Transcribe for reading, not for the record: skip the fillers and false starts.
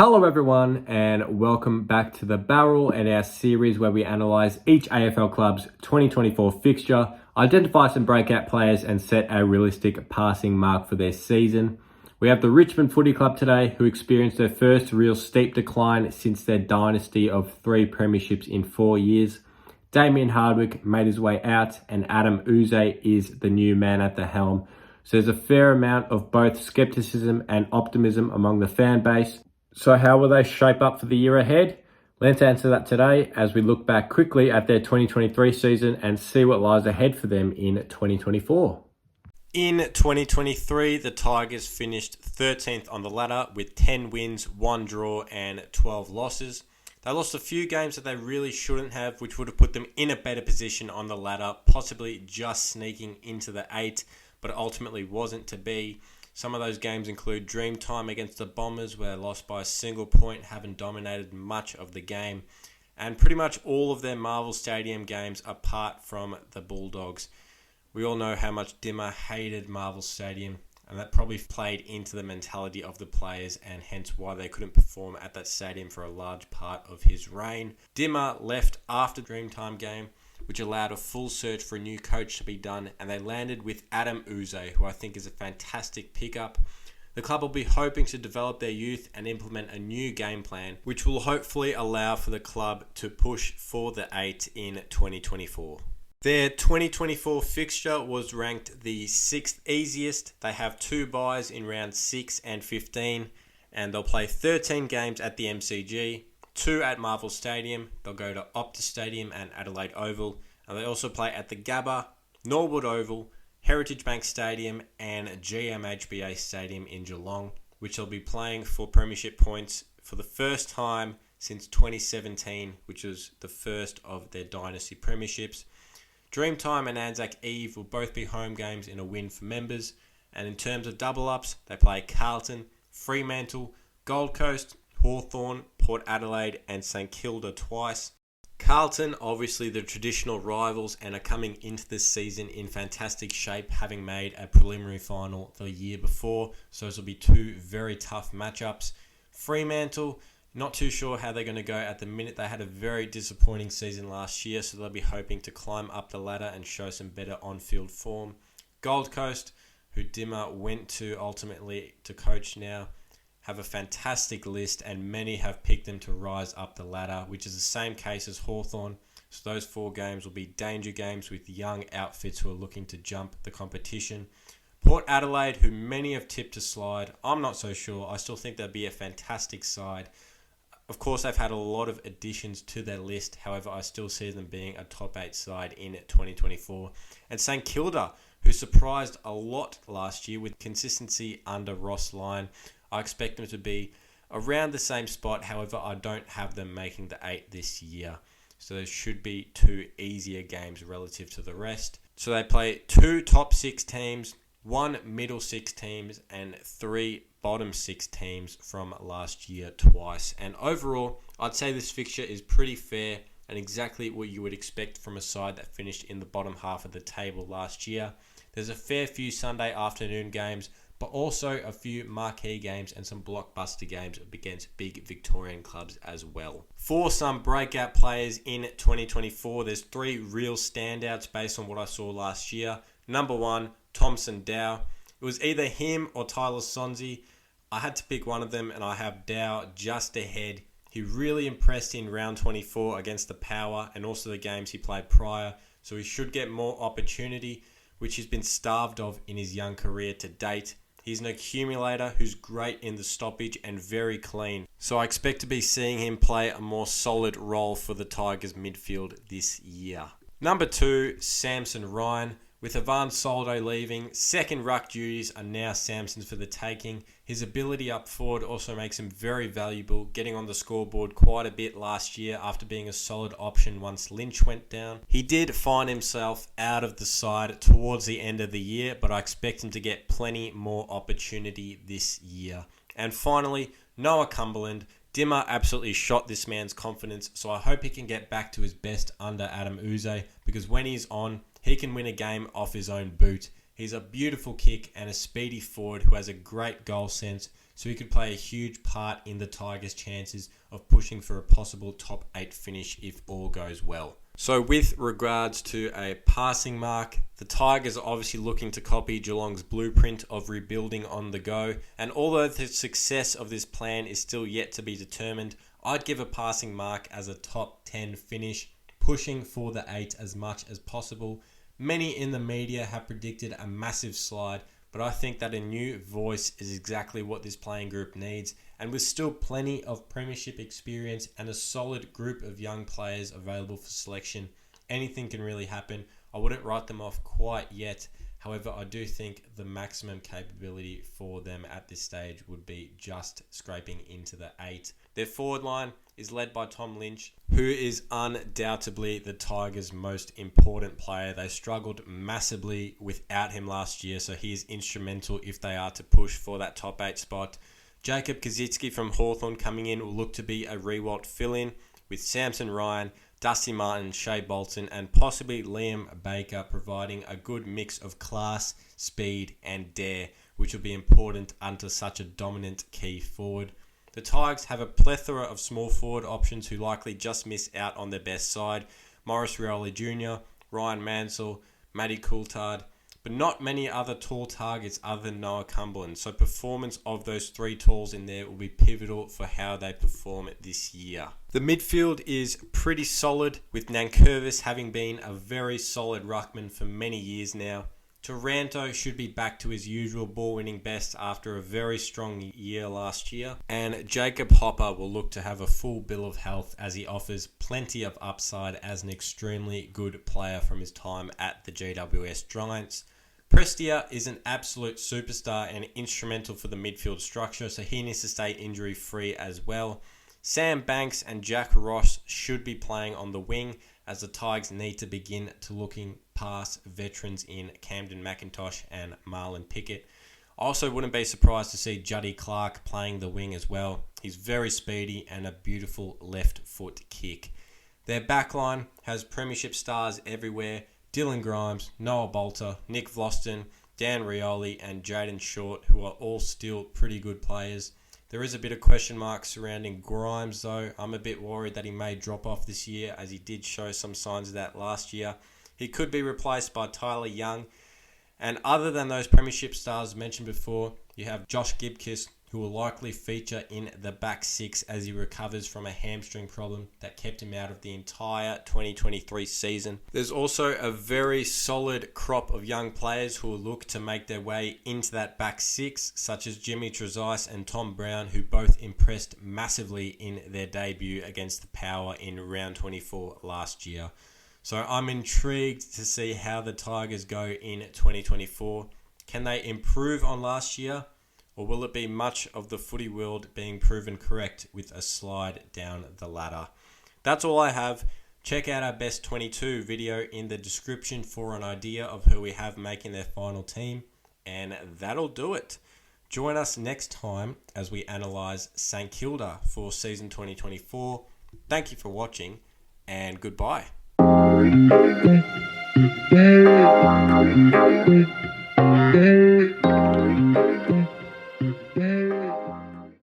Hello everyone and welcome back to the Barrel and our series where we analyse each AFL club's 2024 fixture, identify some breakout players and set a realistic passing mark for their season. We have the Richmond Footy Club today who experienced their first real steep decline since their dynasty of 3 premierships in 4 years. Damien Hardwick made his way out and Adam Uze is the new man at the helm. So there's a fair amount of both skepticism and optimism among the fan base. So how will they shape up for the year ahead? Let's answer that today as we look back quickly at their 2023 season and see what lies ahead for them in 2024. In 2023, the Tigers finished 13th on the ladder with 10 wins, 1 draw and 12 losses. They lost a few games that they really shouldn't have, which would have put them in a better position on the ladder, possibly just sneaking into the 8, but it ultimately wasn't to be. Some of those games include Dreamtime against the Bombers, where they lost by a single point, having dominated much of the game, and pretty much all of their Marvel Stadium games apart from the Bulldogs. We all know how much Dimmer hated Marvel Stadium, and that probably played into the mentality of the players and hence why they couldn't perform at that stadium for a large part of his reign. Dimmer left after the Dreamtime game, which allowed a full search for a new coach to be done, and they landed with Adam Uze, who I think is a fantastic pickup. The club will be hoping to develop their youth and implement a new game plan, which will hopefully allow for the club to push for the 8 in 2024. Their 2024 fixture was ranked the 6th easiest. They have 2 byes in round 6 and 15, and they'll play 13 games at the MCG. 2 at Marvel Stadium, they'll go to Optus Stadium and Adelaide Oval, and they also play at the Gabba, Norwood Oval, Heritage Bank Stadium and GMHBA Stadium in Geelong, which they'll be playing for premiership points for the first time since 2017, which was the first of their dynasty premierships. Dreamtime and Anzac Eve will both be home games in a win for members, and in terms of double-ups, they play Carlton, Fremantle, Gold Coast, Hawthorn, Port Adelaide and St Kilda twice. Carlton, obviously the traditional rivals, and are coming into this season in fantastic shape, having made a preliminary final the year before, so this will be 2 very tough matchups. Fremantle, not too sure how they're going to go at the minute. They had a very disappointing season last year, so they'll be hoping to climb up the ladder and show some better on-field form. Gold Coast, who Dimmer went to ultimately to coach now, have a fantastic list and many have picked them to rise up the ladder, which is the same case as Hawthorn. So those 4 games will be danger games with young outfits who are looking to jump the competition. Port Adelaide, who many have tipped to slide, I'm not so sure. I still think they'll be a fantastic side. Of course, they've had a lot of additions to their list. However, I still see them being a top 8 side in 2024. And St Kilda, who surprised a lot last year with consistency under Ross Lyon. I expect them to be around the same spot. However, I don't have them making the 8 this year. So there should be 2 easier games relative to the rest. So they play 2 top 6 teams, 1 middle 6 teams, and 3 bottom 6 teams from last year twice. And overall, I'd say this fixture is pretty fair and exactly what you would expect from a side that finished in the bottom half of the table last year. There's a fair few Sunday afternoon games, but also a few marquee games and some blockbuster games against big Victorian clubs as well. For some breakout players in 2024, there's 3 real standouts based on what I saw last year. Number 1, Thompson Dow. It was either him or Tyler Sonsie. I had to pick one of them and I have Dow just ahead. He really impressed in round 24 against the Power and also the games he played prior, so he should get more opportunity, which he's been starved of in his young career to date. He's an accumulator who's great in the stoppage and very clean. So I expect to be seeing him play a more solid role for the Tigers midfield this year. Number 2, Samson Ryan. With Ivan Soldo leaving, second ruck duties are now Samson's for the taking. His ability up forward also makes him very valuable, getting on the scoreboard quite a bit last year after being a solid option once Lynch went down. He did find himself out of the side towards the end of the year, but I expect him to get plenty more opportunity this year. And finally, Noah Cumberland. Dimmer absolutely shot this man's confidence, so I hope he can get back to his best under Adam Uze, because when he's on, he can win a game off his own boot. He's a beautiful kick and a speedy forward who has a great goal sense, so he could play a huge part in the Tigers' chances of pushing for a possible top 8 finish if all goes well. So with regards to a passing mark, the Tigers are obviously looking to copy Geelong's blueprint of rebuilding on the go, and although the success of this plan is still yet to be determined, I'd give a passing mark as a top 10 finish, pushing for the 8 as much as possible. Many in the media have predicted a massive slide, but I think that a new voice is exactly what this playing group needs, and with still plenty of premiership experience and a solid group of young players available for selection, anything can really happen. I wouldn't write them off quite yet. However, I do think the maximum capability for them at this stage would be just scraping into the 8. Their forward line is led by Tom Lynch, who is undoubtedly the Tigers' most important player. They struggled massively without him last year, so he is instrumental if they are to push for that top 8 spot. Jacob Kazitsky from Hawthorn coming in will look to be a Rewalt fill-in, with Samson Ryan, Dusty Martin, Shea Bolton, and possibly Liam Baker providing a good mix of class, speed, and dare, which will be important under such a dominant key forward. The Tigers have a plethora of small forward options who likely just miss out on their best side. Morris Rioli Jr., Ryan Mansell, Matty Coulthard, but not many other tall targets other than Noah Cumberland. So performance of those 3 talls in there will be pivotal for how they perform this year. The midfield is pretty solid, with Nankervis having been a very solid ruckman for many years now. Taranto should be back to his usual ball-winning best after a very strong year last year. And Jacob Hopper will look to have a full bill of health as he offers plenty of upside as an extremely good player from his time at the GWS Giants. Prestia is an absolute superstar and instrumental for the midfield structure, so he needs to stay injury-free as well. Sam Banks and Jack Ross should be playing on the wing, as the Tigers need to begin to looking past veterans in Camden McIntosh and Marlon Pickett. I also wouldn't be surprised to see Juddy Clark playing the wing as well. He's very speedy and a beautiful left foot kick. Their backline has premiership stars everywhere: Dylan Grimes, Noah Bolter, Nick Vlaston, Dan Rioli, and Jaden Short, who are all still pretty good players. There is a bit of question mark surrounding Grimes though. I'm a bit worried that he may drop off this year, as he did show some signs of that last year. He could be replaced by Tyler Young. And other than those premiership stars mentioned before, you have Josh Gibkiss, who will likely feature in the back 6 as he recovers from a hamstring problem that kept him out of the entire 2023 season. There's also a very solid crop of young players who will look to make their way into that back 6, such as Jimmy Trezise and Tom Brown, who both impressed massively in their debut against the Power in round 24 last year. So I'm intrigued to see how the Tigers go in 2024. Can they improve on last year? Or will it be much of the footy world being proven correct with a slide down the ladder? That's all I have. Check out our best 22 video in the description for an idea of who we have making their final team. And that'll do it. Join us next time as we analyse St Kilda for season 2024. Thank you for watching, and goodbye. Yeah.